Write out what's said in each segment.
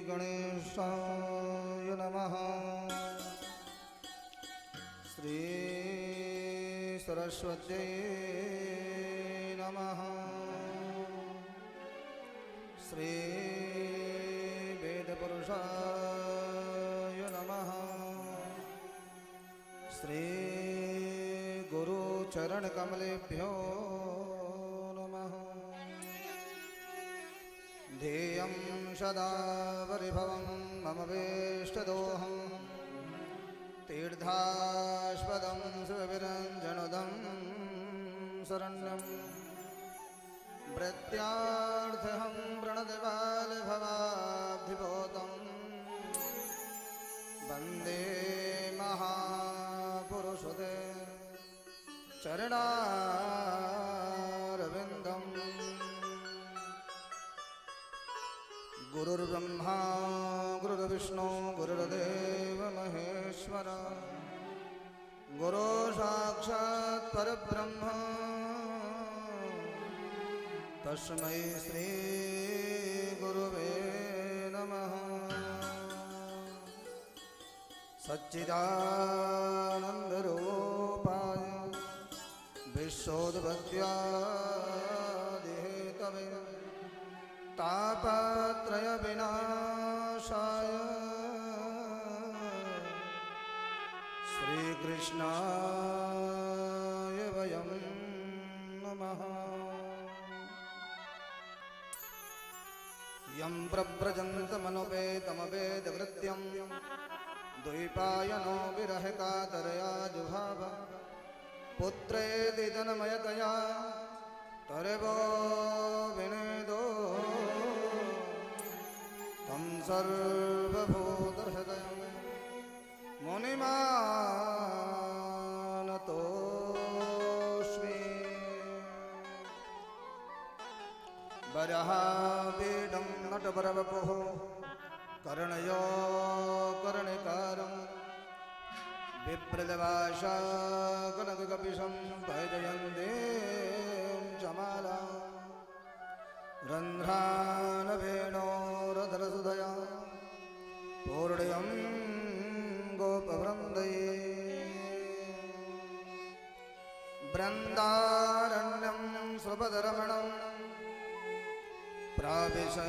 गणेशाय नमः। श्री सरस्वत्यै नमः। श्री वेदपुरुषाय नमः। श्री गुरुचरणकमलेभ्यो नमः। ध्येयं सदा परिभवं मम वेष्टदोहं तीर्थास्पदं शिवविरञ्जनुदं शरण्यं प्रत्यार्थहं प्रणतबालभवाब्धिभूतं वन्दे महापुरुषते चरणारविन्दम्। गुरुर्ब्रह्मा गुरुर्विष्णु गुरुर्देव महेश्वर गुरु साक्षात् परब्रह्म तस्मै श्री गुरुवे नमः। सच्चिदानन्दरूपाय विश्वोत्पत्त्यादिहेतवे तापत्रय विनाशाय श्रीकृष्णाय वयं नमः। यं प्रव्रजन्तमनुपेतमवेदकृत्यं द्वैपायनो विरहकातरया जुहाव पुत्रेति जन्मयतया तर्वो विनेदो तं सर्वभूतहृदयं मुनिमानतोऽस्मि। वराहपीठं नटवरवपुः कर्णयो कर्णिकारं बिभ्रदभाषाकनककपिशं वैजयन्तीं चमाला रन्ध्रानवेणोरधरसुधया पूर्णयं गोपवृन्दये बृन्दारण्यं स्वपदरमणं प्राविशद्गीतकीर्तिः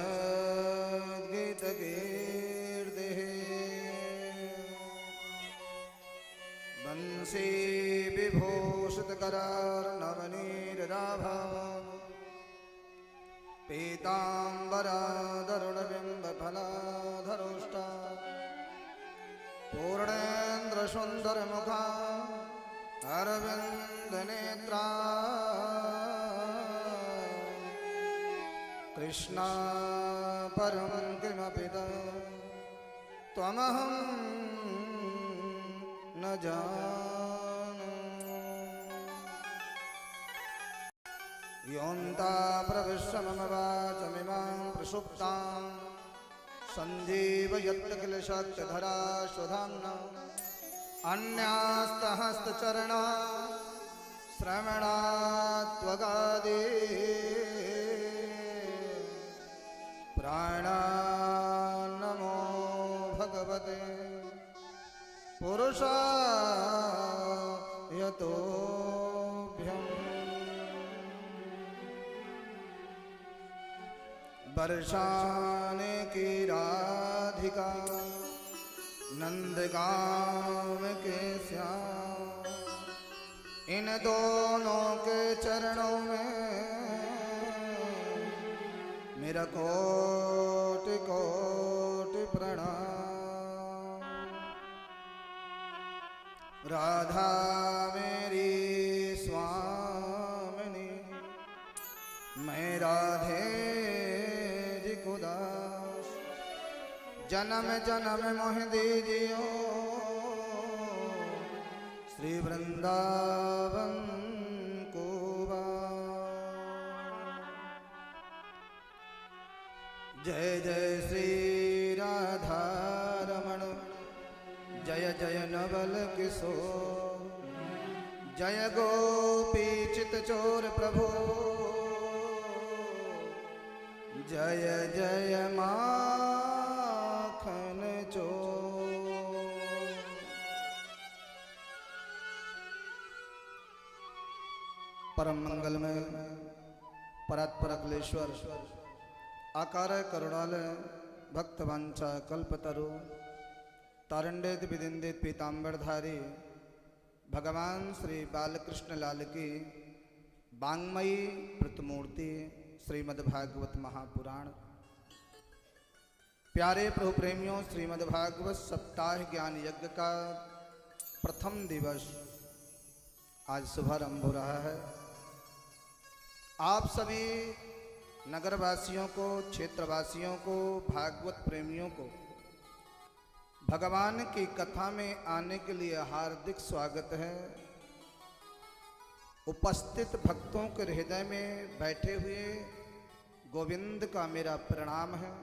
वंशी विभूषितकरार्णवनीरराभा पीताम्बराधरुणबिम्बफलाधरोष्टा पूर्णेन्द्रसुन्दरमुखा अरविन्दनेत्रा कृष्णा परं किमपि त्वमहं न जाने। योऽन्ता प्रविश्य मम वाचमिमां प्रसुप्तां सञ्जीवयत्त किल शक्तिधरा स्वधाम्ना अन्यास्तहस्तचरणा श्रवणात्वगादि प्राणान्नमो भगवते पुरुषाय तोभ्यम्। बरसाने की राधिका नंदगांव के श्याम इन दोनों के चरणों में मेरा कोटि कोटि प्रणाम। राधा मेरी स्वामिनी मैं राधे जी को दास जन्म जन्म मोह दीजियो श्री वृंदावन को जय जय श्री राधा रमण जय जय नवल किशोर जय गोपी चित चोर प्रभु जय जय माधव परम मंगलमय परात्पर अखिलेश्वर आकार करुणालय भक्तवांछा कल्पतरु तारंडेत विदिंदित पीतांबरधारी भगवान श्री बालकृष्ण लाल की वांग्मयी प्रतिमूर्ति श्रीमद्भागवत महापुराण। प्यारे प्रभु प्रेमियों, श्रीमद्भागवत सप्ताह ज्ञान यज्ञ का प्रथम दिवस आज शुभारंभ हो रहा है। आप सभी नगरवासियों को, क्षेत्रवासियों को, भागवत प्रेमियों को भगवान की कथा में आने के लिए हार्दिक स्वागत है। उपस्थित भक्तों के हृदय में बैठे हुए गोविंद का मेरा प्रणाम है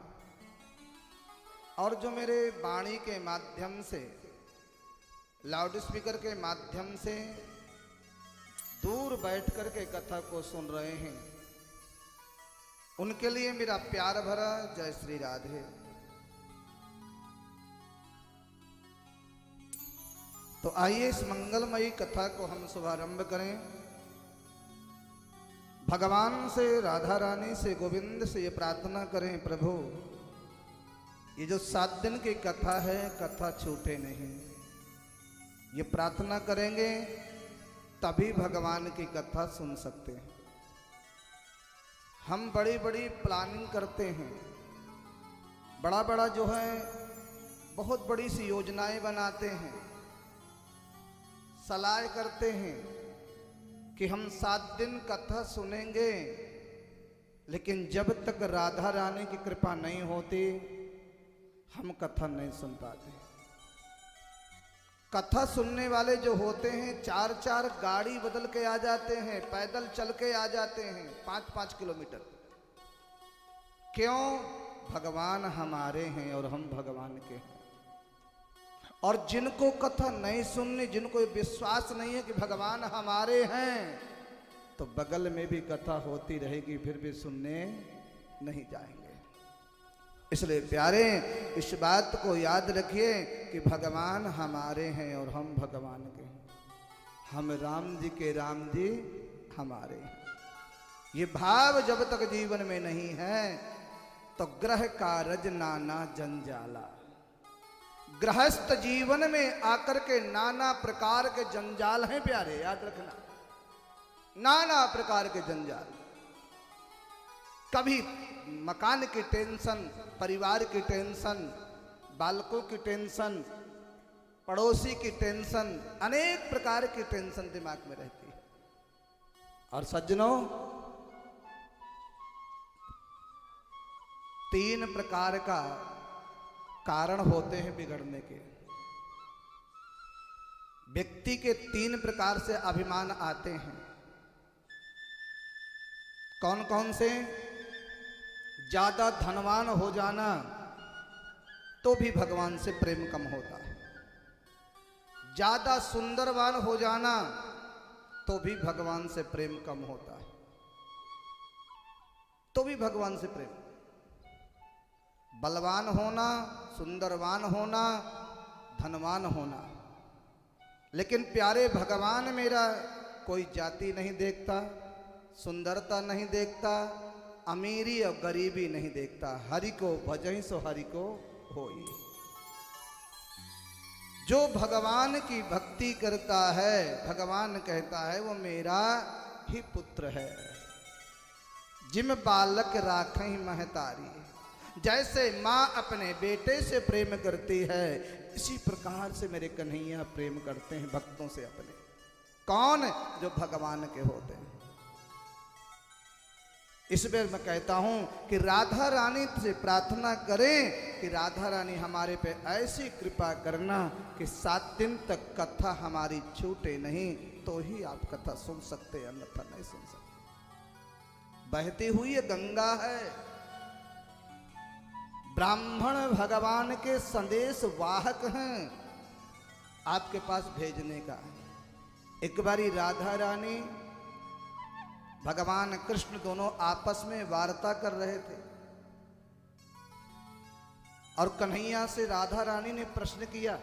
और जो मेरे वाणी के माध्यम से, लाउड स्पीकर के माध्यम से दूर बैठ कर के कथा को सुन रहे हैं, उनके लिए मेरा प्यार भरा जय श्री राधे। तो आइए इस मंगलमयी कथा को हम शुभारंभ करें। भगवान से, राधा रानी से, गोविंद से ये प्रार्थना करें, प्रभु ये जो 7 दिन की कथा है, कथा छूटे नहीं। ये प्रार्थना करेंगे तभी भगवान की कथा सुन सकते हैं। हम बड़ी बड़ी प्लानिंग करते हैं, बड़ा बड़ा जो है बहुत बड़ी सी योजनाएं बनाते हैं, सलाह करते हैं कि हम 7 दिन कथा सुनेंगे, लेकिन जब तक राधा रानी की कृपा नहीं होती हम कथा नहीं सुन पाते। कथा सुनने वाले जो होते हैं 4-4 गाड़ी बदल के आ जाते हैं, पैदल चल के आ जाते हैं 5-5 किलोमीटर। क्यों? भगवान हमारे हैं और हम भगवान के हैं। और जिनको कथा नहीं सुननी, जिनको विश्वास नहीं है कि भगवान हमारे हैं, तो बगल में भी कथा होती रहेगी, फिर भी सुनने नहीं जाएंगे। इसलिए प्यारे, इस बात को याद रखिए कि भगवान हमारे हैं और हम भगवान के हैं। हम राम जी के, राम जी हमारे हैं। ये भाव जब तक जीवन में नहीं है तो ग्रह कारज नाना जंजाला। गृहस्थ जीवन में आकर के नाना प्रकार के जंजाल हैं प्यारे, याद रखना, नाना प्रकार के जंजाल। कभी मकान की टेंशन, परिवार की टेंशन, बालकों की टेंशन, पड़ोसी की टेंशन, अनेक प्रकार की टेंशन दिमाग में रहती है। और सज्जनों, 3 प्रकार का कारण होते हैं बिगड़ने के। व्यक्ति के 3 प्रकार से अभिमान आते हैं। कौन कौन से? ज्यादा धनवान हो जाना तो भी भगवान से प्रेम कम होता है। ज्यादा सुंदरवान हो जाना तो भी भगवान से प्रेम कम होता है, तो भी भगवान से प्रेम। बलवान होना, सुंदरवान होना, धनवान होना, लेकिन प्यारे भगवान मेरा कोई जाति नहीं देखता, सुंदरता नहीं देखता, अमीरी और गरीबी नहीं देखता। हरि को भजहि सो हरि को होई। जो भगवान की भक्ति करता है, भगवान कहता है वो मेरा ही पुत्र है। जिम बालक राखहि महतारी। जैसे माँ अपने बेटे से प्रेम करती है, इसी प्रकार से मेरे कन्हैया प्रेम करते हैं भक्तों से अपने। कौन? जो भगवान के होते हैं। इसमें मैं कहता हूं कि राधा रानी से प्रार्थना करें कि राधा रानी हमारे पे ऐसी कृपा करना कि 7 दिन तक कथा हमारी छूटे नहीं, तो ही आप कथा सुन सकते, अन्यथा नहीं सुन सकते। बहती हुई ये गंगा है। ब्राह्मण भगवान के संदेश वाहक हैं आपके पास भेजने का। एक बारी राधा रानी, भगवान कृष्ण दोनों आपस में वार्ता कर रहे थे और कन्हैया से राधा रानी ने प्रश्न किया,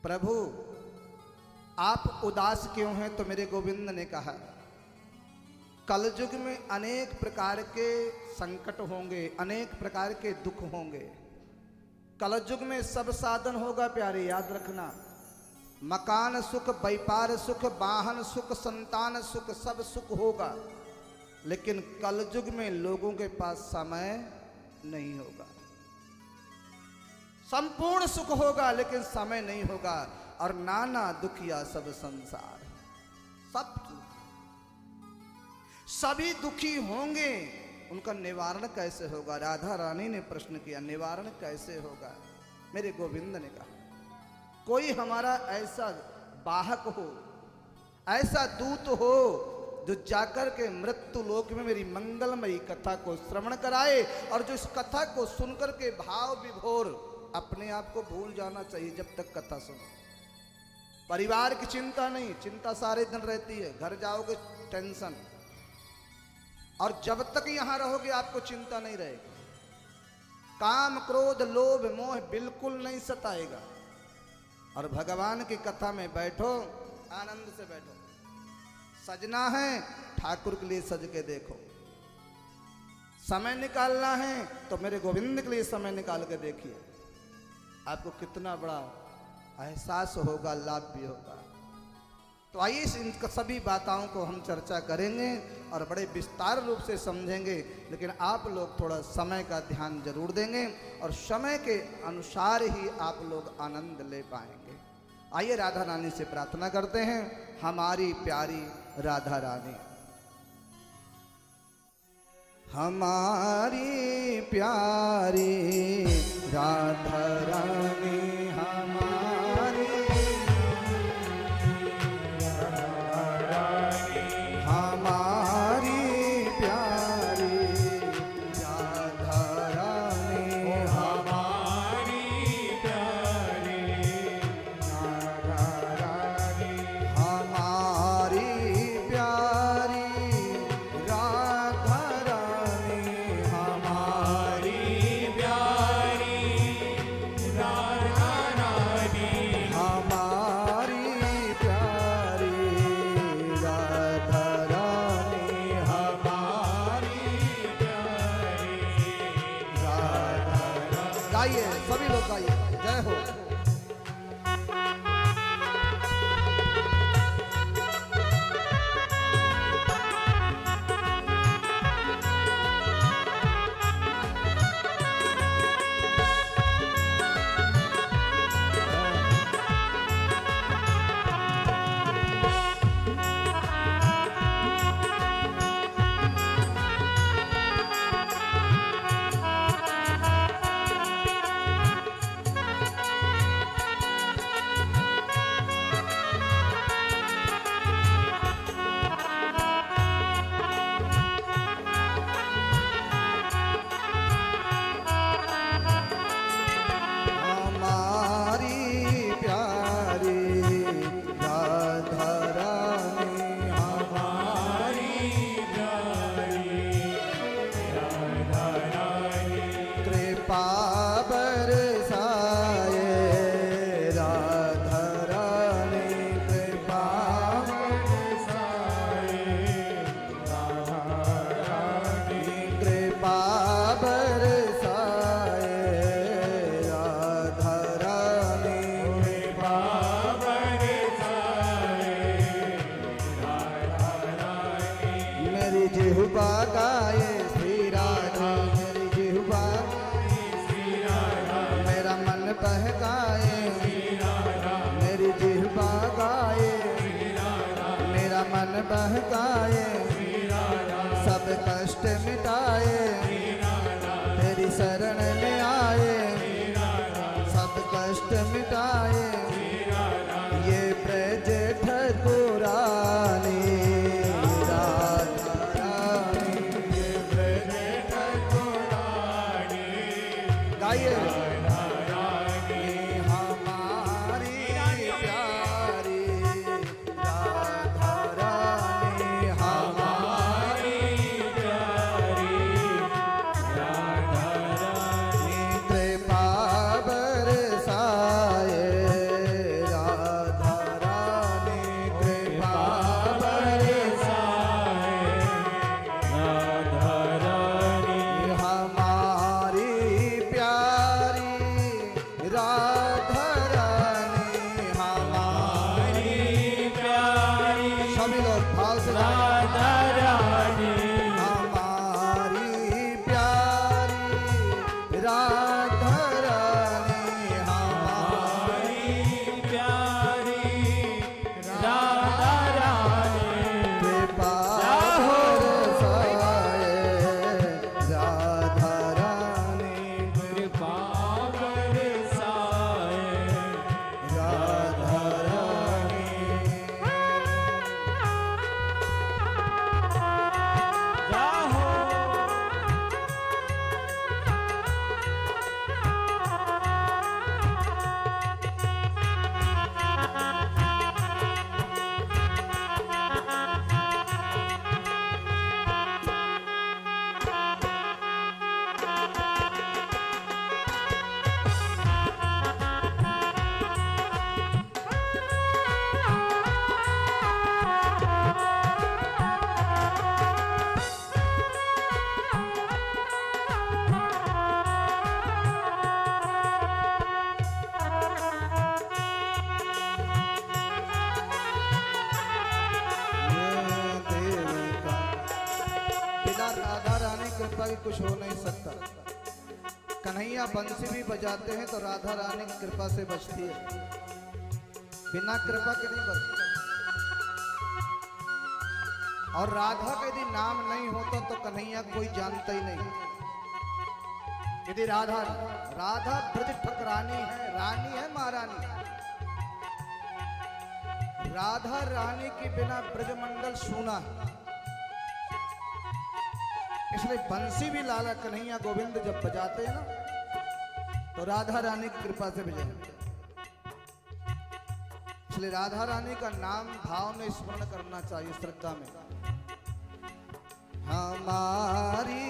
प्रभु आप उदास क्यों हैं? तो मेरे गोविंद ने कहा, कलयुग में अनेक प्रकार के संकट होंगे, अनेक प्रकार के दुख होंगे। कलयुग में सब साधन होगा प्यारे, याद रखना। मकान सुख, व्यापार सुख, वाहन सुख, संतान सुख, सब सुख होगा। लेकिन कलयुग में लोगों के पास समय नहीं होगा। संपूर्ण सुख होगा लेकिन समय नहीं होगा। और नाना दुखिया सब संसार, सब सभी दुखी होंगे। उनका निवारण कैसे होगा? राधा रानी ने प्रश्न किया, निवारण कैसे होगा? मेरे गोविंद ने कहा, कोई हमारा ऐसा वाहक हो, ऐसा दूत हो जो जाकर के मृत्यु लोक में मेरी मंगलमयी कथा को श्रवण कराए, और जो इस कथा को सुनकर के भाव विभोर अपने आप को भूल जाना चाहिए। जब तक कथा सुनो, परिवार की चिंता नहीं, चिंता सारे दिन रहती है, घर जाओगे टेंशन, और जब तक यहां रहोगे आपको चिंता नहीं रहेगी। काम क्रोध लोभ मोह बिल्कुल नहीं सताएगा। और भगवान की कथा में बैठो, आनंद से बैठो। सजना है, ठाकुर के लिए सज के देखो। समय निकालना है तो मेरे गोविंद के लिए समय निकाल के देखिए, आपको कितना बड़ा एहसास होगा, लाभ भी होगा। तो आइए इन सभी बातों को हम चर्चा करेंगे और बड़े विस्तार रूप से समझेंगे। लेकिन आप लोग थोड़ा समय का ध्यान जरूर देंगे और समय के अनुसार ही आप लोग आनंद ले पाएंगे। आइए राधा रानी से प्रार्थना करते हैं, हमारी प्यारी राधा रानी। हमारी प्यारी राधा रानी, सभी लोग गाइए, जय हो। जिह्वा गाए श्री राधा, मेरी जिह्वा श्री राधा, मेरा मन बहकाए श्री राधा, मेरी जिह्वा गाए श्री राधा, मेरा मन बहकाए श्री राधा, सब कष्ट मिटाए श्री राधा, तेरी शरण में आए श्री राधा, सब कष्ट मिटाए श्री राधा, ये ब्रज ठकुरानी राधा रानी कुछ हो नहीं सकता। कन्हैया बंसी भी बजाते हैं तो राधा रानी की कृपा से बजती है, बिना कृपा के नहीं बजती। और राधा का यदि नाम नहीं होता तो कन्हैया कोई जानता ही नहीं। यदि राधा ब्रज ठकरानी है, रानी है, महारानी। राधा रानी के बिना ब्रजमंडल सूना है। इसलिए बंसी भी लाला कन्हैया गोविंद जब बजाते हैं ना तो राधा रानी की कृपा से बजाते। इसलिए राधा रानी का नाम भाव में स्मरण करना चाहिए, श्रद्धा में। हमारी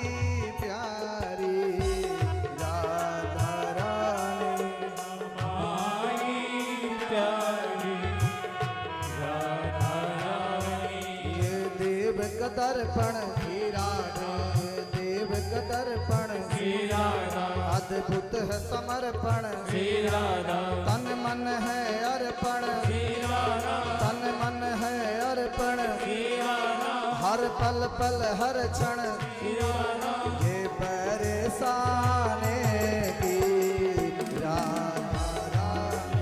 प्यारी राधा रानी, हमारी प्यारी राधा रानी, ये देव का दर्पण दर्पण अद्भुत है समर्पण, तन मन है अर्पण, तन मन है अर्पण, हर पल पल हर क्षण ये परेशानी की राधा रानी।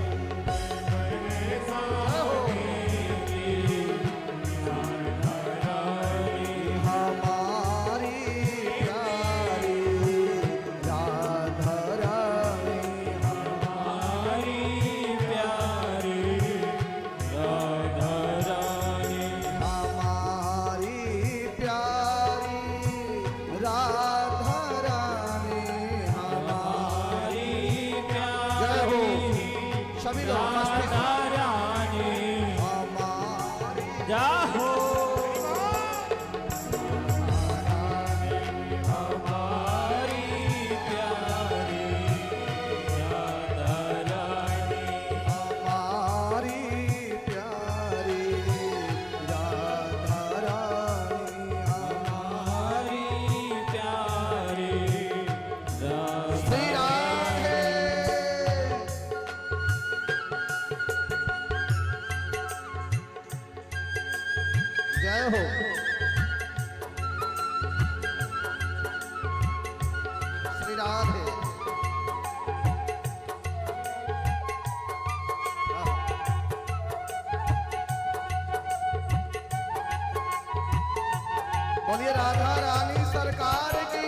बोलिए राधा रानी सरकार की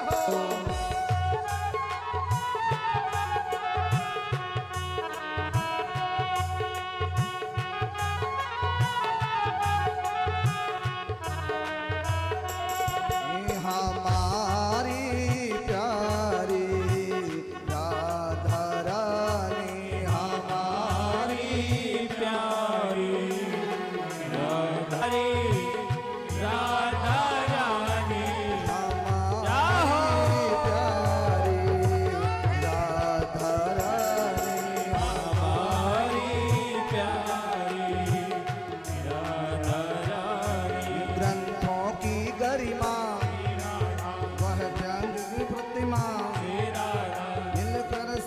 हो। हमारी प्यारी राधा रानी, हमारी प्यारी राधा रानी,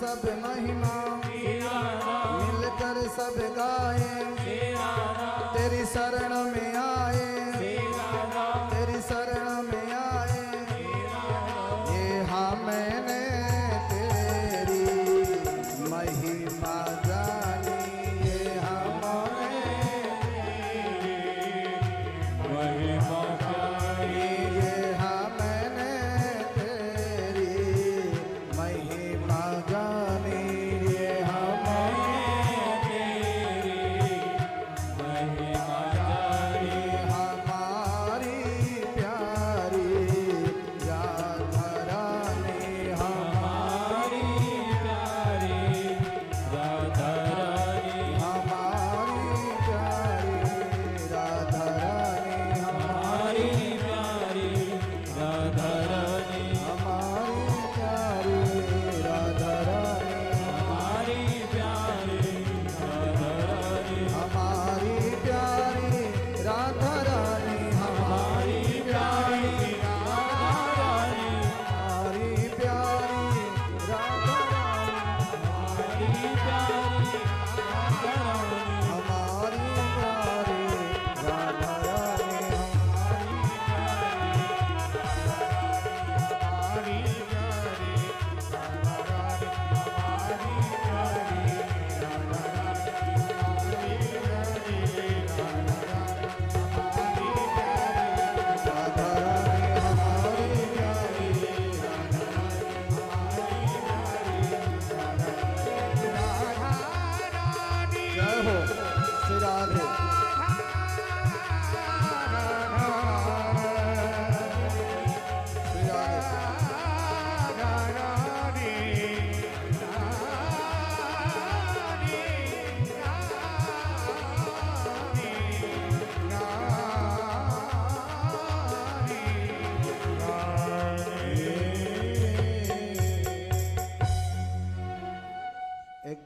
सब महिमा मिलकर सब गाए, तेरी शरण में आए, तेरी शरण में आए। ये हाँ मैंने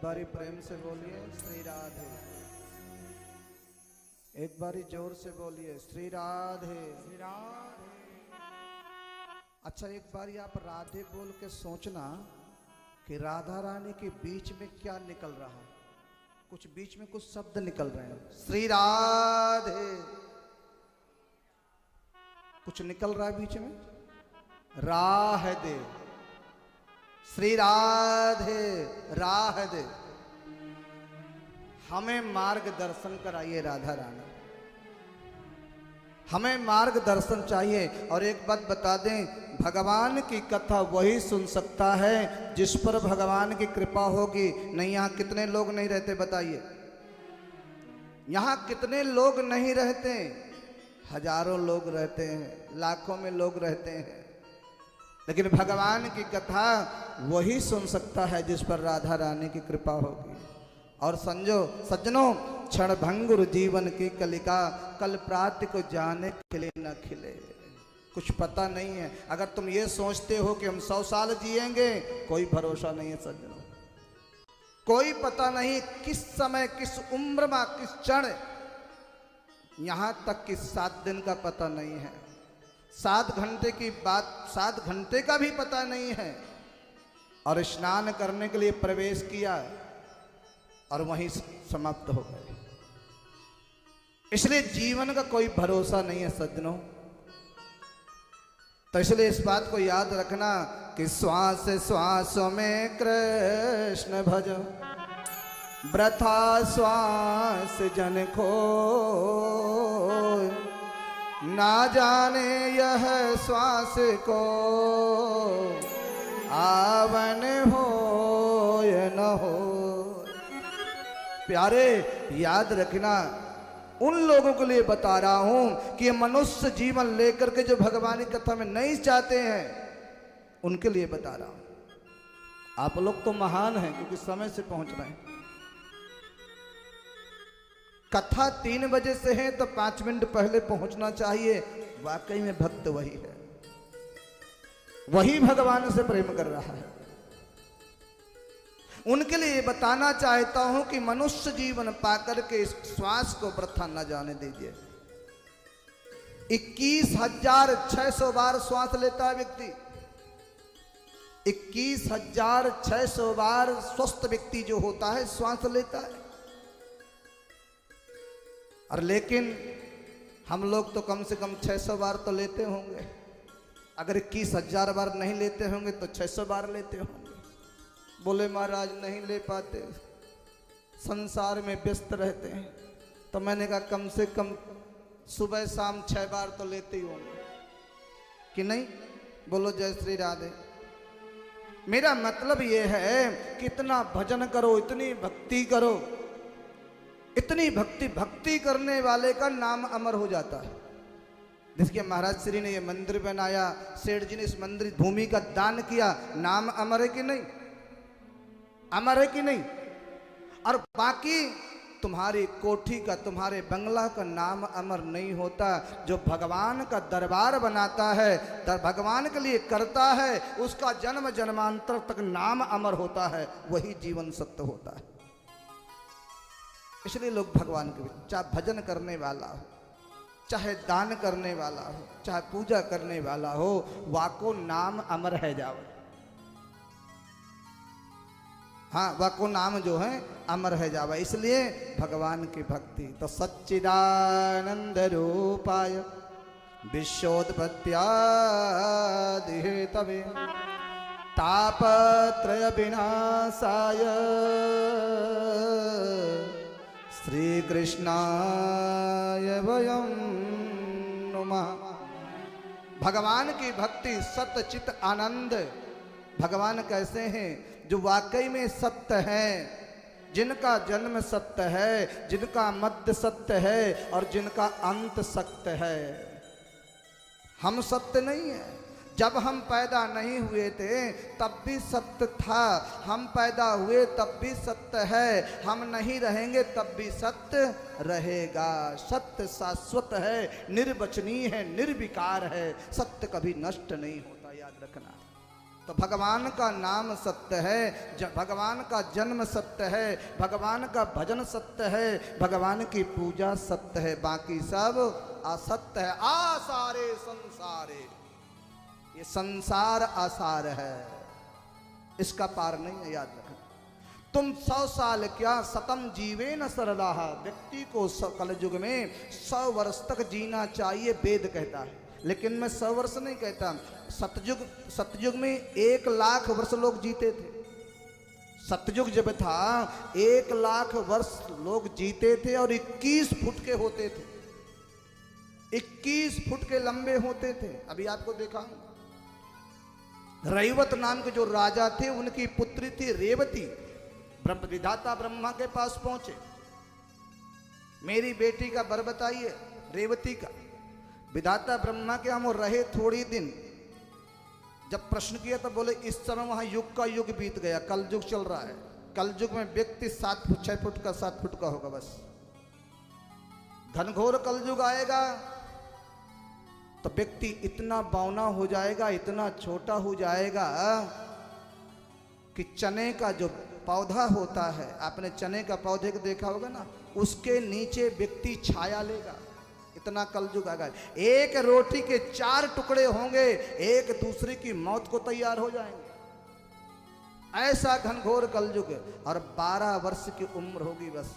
बारी प्रेम से बोलिए श्री राधे। एक बारी जोर से बोलिए श्री राधे। अच्छा, एक बारी आप राधे बोल के सोचना कि राधा रानी के बीच में क्या निकल रहा है। कुछ बीच में कुछ शब्द निकल रहे हैं। श्री राधे कुछ निकल रहा है बीच में। राह दे, श्री राधे राह दे। हमें मार्गदर्शन कराइए राधा रानी, हमें मार्गदर्शन चाहिए। और एक बात बता दें, भगवान की कथा वही सुन सकता है जिस पर भगवान की कृपा होगी। नहीं, यहाँ कितने लोग नहीं रहते बताइए? यहाँ कितने लोग नहीं रहते? हजारों लोग रहते हैं, लाखों में लोग रहते हैं, लेकिन भगवान की कथा वही सुन सकता है जिस पर राधा रानी की कृपा होगी। और समझो सज्जनों, क्षण भंगुर जीवन की कलिका, कल प्रात को जाने के लिए न खिले। कुछ पता नहीं है। अगर तुम ये सोचते हो कि हम 100 साल जिएंगे, कोई भरोसा नहीं है सज्जनों। कोई पता नहीं किस समय, किस उम्र में, किस क्षण। यहां तक कि 7 दिन का पता नहीं है, 7 घंटे की बात, 7 घंटे का भी पता नहीं है। और स्नान करने के लिए प्रवेश किया और वहीं समाप्त हो गए। इसलिए जीवन का कोई भरोसा नहीं है सज्जनों। तो इसलिए इस बात को याद रखना कि श्वास श्वास में कृष्ण भजो, वृथा श्वास जन खो। ना जाने यह श्वास को आवन हो या न हो। प्यारे, याद रखना, उन लोगों के लिए बता रहा हूं कि मनुष्य जीवन लेकर के जो भगवान की कथा में नहीं चाहते हैं, उनके लिए बता रहा हूं। आप लोग तो महान हैं क्योंकि समय से पहुंच रहे हैं। कथा 3 बजे से है तो 5 मिनट पहले पहुंचना चाहिए। वाकई में भक्त वही है, वही भगवान से प्रेम कर रहा है। उनके लिए बताना चाहता हूं कि मनुष्य जीवन पाकर के इस श्वास को वृथा न जाने दीजिए। 21,600 बार श्वास लेता है व्यक्ति। 21,600 बार स्वस्थ व्यक्ति जो होता है श्वास लेता है। और लेकिन हम लोग तो कम से कम 600 बार तो लेते होंगे। अगर 21,000 बार नहीं लेते होंगे तो 600 बार लेते होंगे। बोले महाराज नहीं ले पाते, संसार में व्यस्त रहते हैं। तो मैंने कहा कम से कम सुबह शाम 6 बार तो लेते ही होंगे कि नहीं? बोलो जय श्री राधे। मेरा मतलब ये है कि इतना भजन करो, इतनी भक्ति करो। इतनी भक्ति करने वाले का नाम अमर हो जाता है। जिसके महाराज श्री ने ये मंदिर बनाया, सेठ जी ने इस मंदिर भूमि का दान किया, नाम अमर है कि नहीं? अमर है कि नहीं? और बाकी तुम्हारी कोठी का, तुम्हारे बंगला का नाम अमर नहीं होता। जो भगवान का दरबार बनाता है, भगवान के लिए करता है, उसका जन्म जन्मांतर तक नाम अमर होता है। वही जीवन सत्य होता है। इसलिए लोग भगवान के, चाहे भजन करने वाला हो, चाहे दान करने वाला हो, चाहे पूजा करने वाला हो, वाको नाम अमर है जाओ। हाँ, वाको नाम जो है अमर है जावा। इसलिए भगवान की भक्ति तो सच्चिदानंद रूपाय विश्वोत्पत्त्यादि हेतवे तापत्रय विनाशाय श्री कृष्णाय वयं नुमः। भगवान की भक्ति सत्य चित आनंद। भगवान कैसे हैं? जो वाकई में सत्य है, जिनका जन्म सत्य है, जिनका मध्य सत्य है और जिनका अंत सत्य है। हम सत्य नहीं है। जब हम पैदा नहीं हुए थे तब भी सत्य था, हम पैदा हुए तब भी सत्य है, हम नहीं रहेंगे तब भी सत्य रहेगा। सत्य शाश्वत है, निर्वचनीय है, निर्विकार है। सत्य कभी नष्ट नहीं होता, याद रखना। तो भगवान का नाम सत्य है, भगवान का जन्म सत्य है, भगवान का भजन सत्य है, भगवान की पूजा सत्य है, बाकी सब असत्य है। आसारे संसारे, ये संसार आसार है, इसका पार नहीं है, याद रखना। तुम 100 साल क्या सतम जीवे न सरलाह, व्यक्ति को कलयुग में 100 वर्ष तक जीना चाहिए, वेद कहता है। लेकिन मैं 100 वर्ष नहीं कहता, सतयुग में 1 लाख वर्ष लोग जीते थे। सतयुग जब था 1 लाख वर्ष लोग जीते थे और 21 फुट के होते थे, 21 फुट के लंबे होते थे। अभी आपको देखा, रैवत नाम के जो राजा थे, उनकी पुत्री थी रेवती। ब्रह्म विधाता ब्रह्मा के पास पहुंचे, मेरी बेटी का वर बताइए, रेवती का। विधाता ब्रह्मा के हम रहे थोड़ी दिन, जब प्रश्न किया तो बोले इस समय वहां युग का युग बीत गया, कल युग चल रहा है। कल युग में व्यक्ति 7 फुट 6 फुट का 7 फुट का होगा बस। घनघोर कल युग आएगा तो व्यक्ति इतना बौना हो जाएगा, इतना छोटा हो जाएगा कि चने का जो पौधा होता है, आपने चने का पौधे को देखा होगा ना, उसके नीचे व्यक्ति छाया लेगा, इतना कलयुग आएगा। एक रोटी के 4 टुकड़े होंगे, एक दूसरे की मौत को तैयार हो जाएंगे। ऐसा घनघोर कलयुग, और 12 वर्ष की उम्र होगी बस,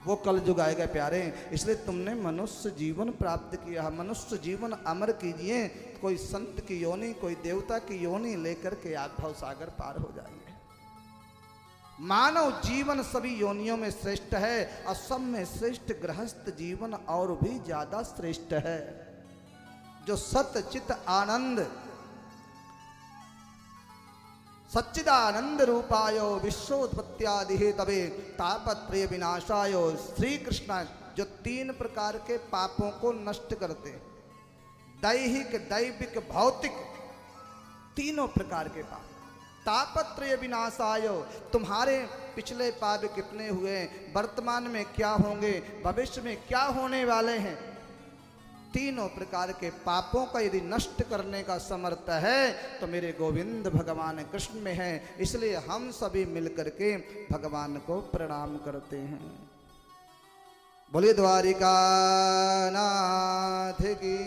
वो कलयुग आएगा प्यारे। इसलिए तुमने मनुष्य जीवन प्राप्त किया, मनुष्य जीवन अमर कीजिए। कोई संत की योनि, कोई देवता की योनि लेकर के आप भव सागर पार हो जाइए। मानव जीवन सभी योनियों में श्रेष्ठ है, और सब में श्रेष्ठ गृहस्थ जीवन और भी ज्यादा श्रेष्ठ है। जो सत्य चित आनंद सच्चिदानंद रूपायो विश्वोत्पत्त्यादि हेतवे तापत्रय विनाशायो, श्री कृष्ण जो 3 प्रकार के पापों को नष्ट करते, दैहिक दैविक भौतिक, तीनों प्रकार के पाप। तापत्रय विनाशायो, तुम्हारे पिछले पाप कितने हुए, वर्तमान में क्या होंगे, भविष्य में क्या होने वाले हैं, तीनों प्रकार के पापों का यदि नष्ट करने का समर्थ है तो मेरे गोविंद भगवान कृष्ण में है। इसलिए हम सभी मिलकर के भगवान को प्रणाम करते हैं। बोलिए द्वारिका नाथ की।